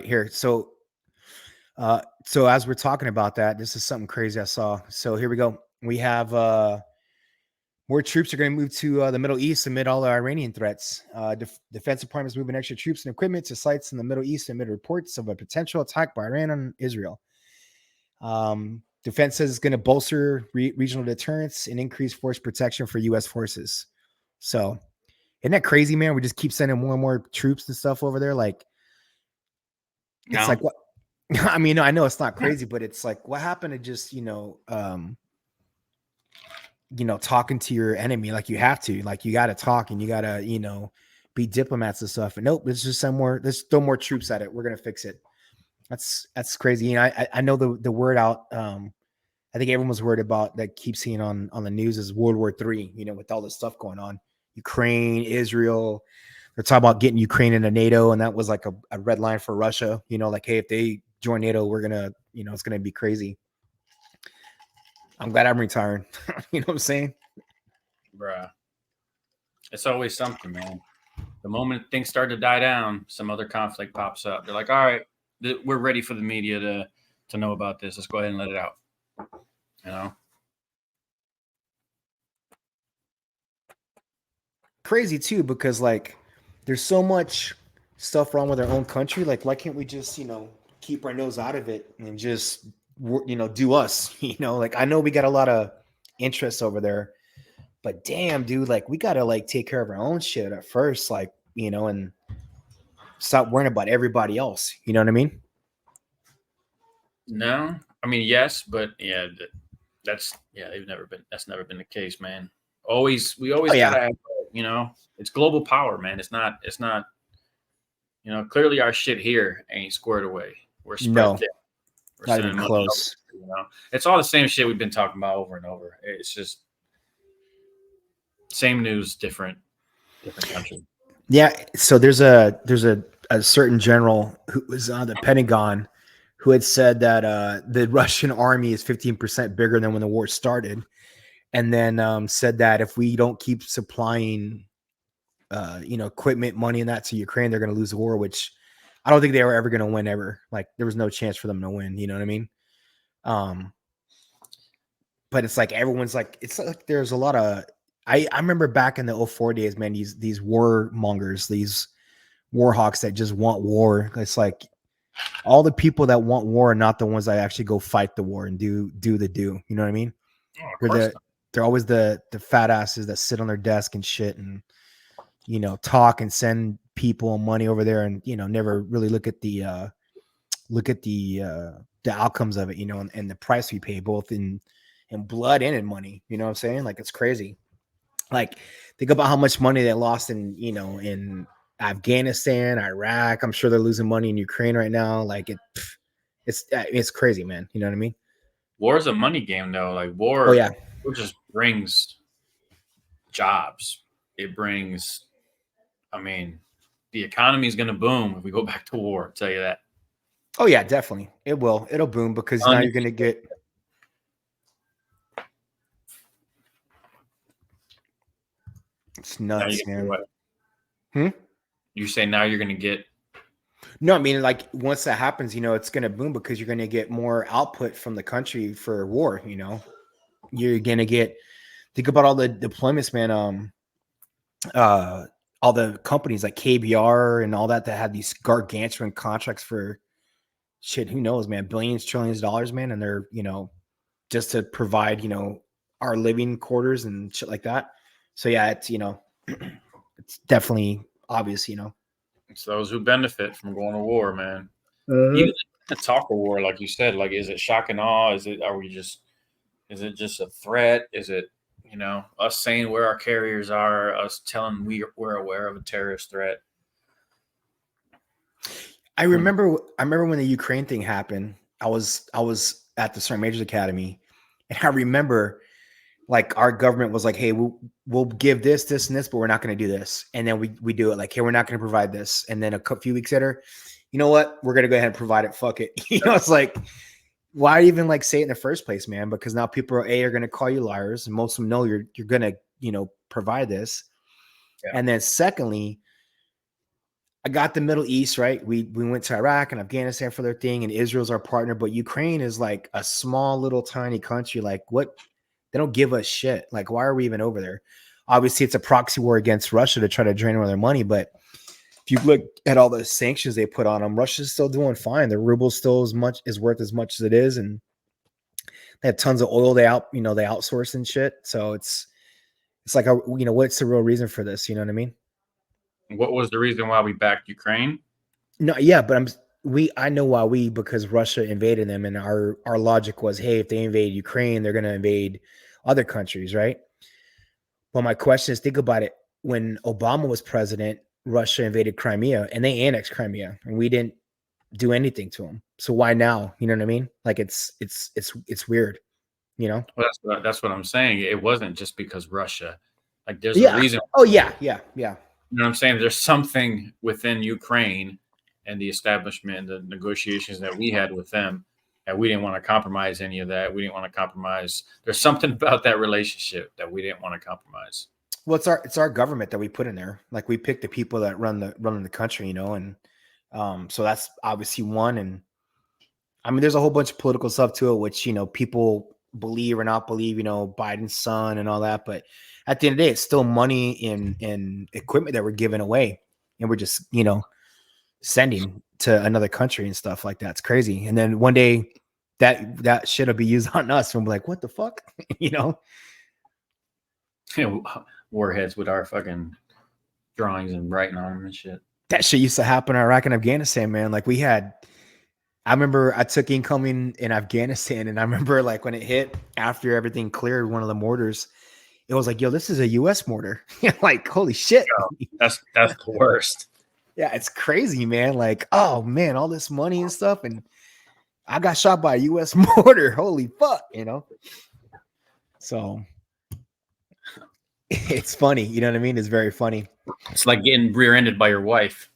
here. So as we're talking about that, this is something crazy I saw. So here we go. We have more troops are going to move to the Middle East amid all the Iranian threats. Defense Department is moving extra troops and equipment to sites in the Middle East amid reports of a potential attack by Iran on Israel. Defense says it's going to bolster regional deterrence and increase force protection for U.S. forces. So, isn't that crazy, man? We just keep sending more and more troops and stuff over there. Like, it's like what? I mean, I know it's not crazy, but it's like, what happened to just talking to your enemy? Like, you have to, like, you got to talk and you got to, be diplomats and stuff. And nope, there's just there's still more troops at it. We're gonna fix it. That's crazy. I know the word out. I think everyone was worried about that. Keep seeing on the news is World War III. With all this stuff going on, Ukraine, Israel. They're talking about getting Ukraine into NATO, and that was like a red line for Russia. Like, hey, if they join NATO, we're gonna, it's gonna be crazy. I'm glad I'm retiring. You know what I'm saying, bruh? It's always something, man. The moment things start to die down, some other conflict pops up. They're like, all right, we're ready for the media to know about this. Let's go ahead and let it out. Crazy too, because like there's so much stuff wrong with our own country. Like, why can't we just keep our nose out of it and just do us? Like, I know we got a lot of interest over there, but damn, dude, like, we gotta like take care of our own shit at first, like, and stop worrying about everybody else. You know what I mean? No, I mean, yes, but yeah, that's never been the case, man. We always gotta have, it's global power, man. It's not, clearly our shit here ain't squared away. We're spread thin. We're not even close. It's all the same shit we've been talking about over and over. It's just same news, different country. Yeah. So there's a certain general who was on the Pentagon who had said that the Russian army is 15% bigger than when the war started. And then said that if we don't keep supplying, equipment, money, and that to Ukraine, they're going to lose the war, which I don't think they were ever going to win ever. Like, there was no chance for them to win. You know what I mean? But it's like everyone's like, it's like there's a lot of, I remember back in the 2004 days, man, these war mongers, these war hawks that just want war. It's like all the people that want war are not the ones that actually go fight the war and do. You know what I mean? They're always the fat asses that sit on their desk and shit and, talk and send people money over there and, never really look at the outcomes of it, and the price we pay both in blood and in money. You know what I'm saying? Like, it's crazy. Like, think about how much money they lost in Afghanistan, Iraq. I'm sure they're losing money in Ukraine right now. Like, it's crazy, man. You know what I mean? War is a money game, though. Like, war, war just brings jobs. It brings, the economy is going to boom if we go back to war. I'll tell you that. Oh yeah, definitely. It will. It'll boom because now you're going to get. It's nuts, man. You say now you're going to get. No, I mean, like, once that happens, it's going to boom because you're going to get more output from the country for war. You're going to get. Think about all the deployments, man. All the companies like KBR and all that had these gargantuan contracts for shit. Who knows, man? Billions, trillions of dollars, man, and they're just to provide our living quarters and shit like that. So yeah, it's it's definitely obvious. It's those who benefit from going to war, man. Even the talk of war, like you said, like, is it shock and awe? Is it just a threat? Is it us saying where our carriers are, us telling we're aware of a terrorist threat? I remember when the Ukraine thing happened. I was at the Sergeant Major's Academy, and I remember like our government was like, "Hey, we'll give this, and this, but we're not going to do this." And then we do it like, "Hey, we're not going to provide this." And then a few weeks later, you know what? We're going to go ahead and provide it. Fuck it. It's like, why even like say it in the first place, man? Because now people are going to call you liars, and most of them know you're going to provide this. Yeah. And then secondly, I got the Middle East, right? We went to Iraq and Afghanistan for their thing, and Israel's our partner, but Ukraine is like a small little tiny country. Like, what? They don't give us shit. Like, why are we even over there? Obviously, it's a proxy war against Russia to try to drain all their money. But if you look at all the sanctions they put on them, Russia's still doing fine. The ruble still is worth as much as it is, and they have tons of oil. They outsource and shit. So it's like what's the real reason for this? You know what I mean? What was the reason why we backed Ukraine? No, yeah, but I know why because Russia invaded them, and our logic was, hey, if they invade Ukraine, they're gonna invade other countries, right? Well, my question is, think about it. When Obama was president, Russia invaded Crimea and they annexed Crimea, and we didn't do anything to them. So why now? You know what I mean? Like it's weird, you know? Well, that's what I'm saying. It wasn't just because Russia. Like, there's a Yeah. reason. Oh yeah. You know what I'm saying? There's something within Ukraine and the establishment, the negotiations that we had with them, that we didn't want to compromise any of that. We didn't want to compromise. There's something about that relationship that we didn't want to compromise. Well, it's our government that we put in there. Like, we pick the people that run the country, you know, and so that's obviously one. And I mean, there's a whole bunch of political stuff to it, which, people believe or not believe, Biden's son and all that. But at the end of the day, it's still money and equipment that we're giving away, and we're just, sending to another country and stuff like that. It's crazy. And then one day that shit'll be used on us, and we're like, what the fuck? Warheads with our fucking drawings and writing on them and shit. That shit used to happen in Iraq and Afghanistan, man. Like, I remember I took incoming in Afghanistan, and I remember, like, when it hit after everything cleared, one of the mortars, it was like, yo, this is a US mortar. Like, holy shit. Yo, that's the worst. Yeah, it's crazy, man. Like, oh man, all this money and stuff, and I got shot by a US mortar. Holy fuck, So it's funny, you know what I mean? It's very funny. It's like getting rear-ended by your wife.